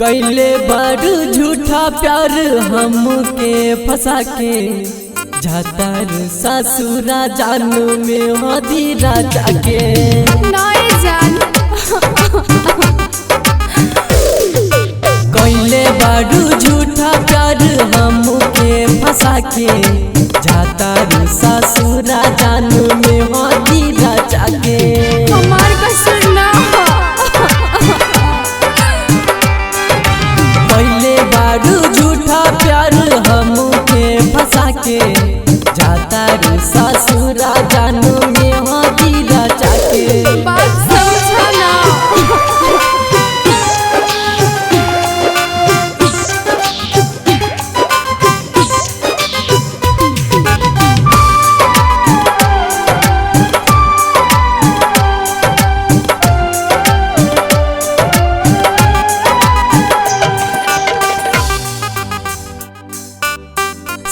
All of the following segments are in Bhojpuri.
कैले बड़ झूठा प्यार हमके फंसा के जातर ससुरा जानू में होदी राजा के कैले बड़ झूठा प्यार हमके फंसा के जातर ससुरा जानू में होदी राजा के हमार कसूर ना झूठा प्यार हमके फंसा के जाता रे ससुरा जानू में होदी राजा के बात समझा ना।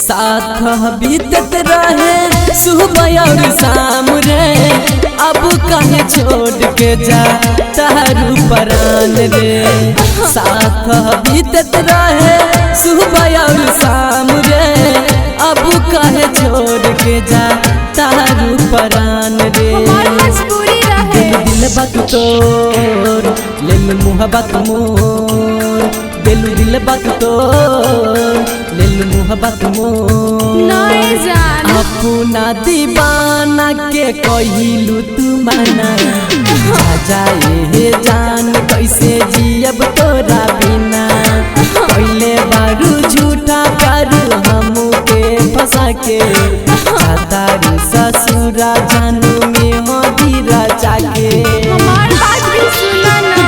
साथ बीतत रहे सुबह और शाम रे अब कहे छोड़ के जा तारू परान रे। साथ बीतत रहे सुबह और शाम रे अब कहे छोड़ के जा तारू परान रे। दिल बात तोर लेल मुहब्बत मोर दिल बात तोर लेल मुहब्बत मोर अपना दीवाना के कहिलू तू मना जाए जान कैसे जियब तोरा बिना। पहले बारू झूठा प्यार हमके फंसा के जाता रे ससुरा जानू में होदी राजा के हमार बात भी सुना ना।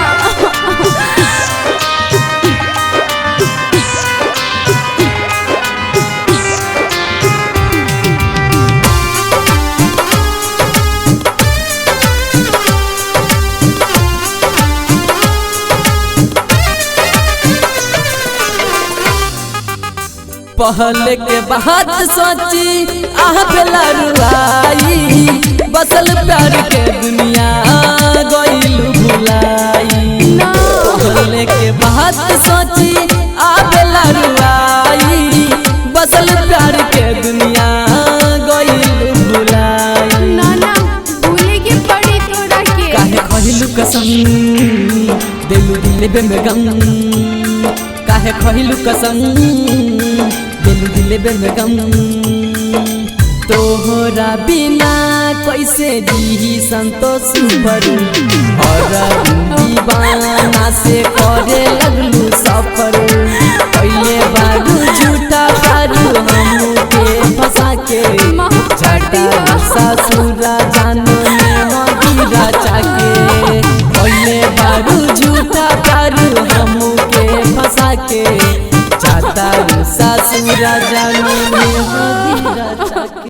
पहले के बात सोची आह बेला रुआई बसल प्यार के दुनिया गइलू भुलाई। पहले के बात सोची आह बेला रुआई बसल प्यार के दुनिया गइलू भुलाई। नाना भूले के पड़ी तोरा के काहे खहिलू कसम दिलू दिल में गम काहे खहिलू कसम दिल में गम तोहरा बिना कैसे जी संतोष भरू और दीवाना से करे लगलू सफर। पहले बारू झूठा बारू हमके फंसा के जाता ससुरा जानू में होदी राजा के। पहले बारू झूठा बारू हमके फंसा के जाता ससुरा जानू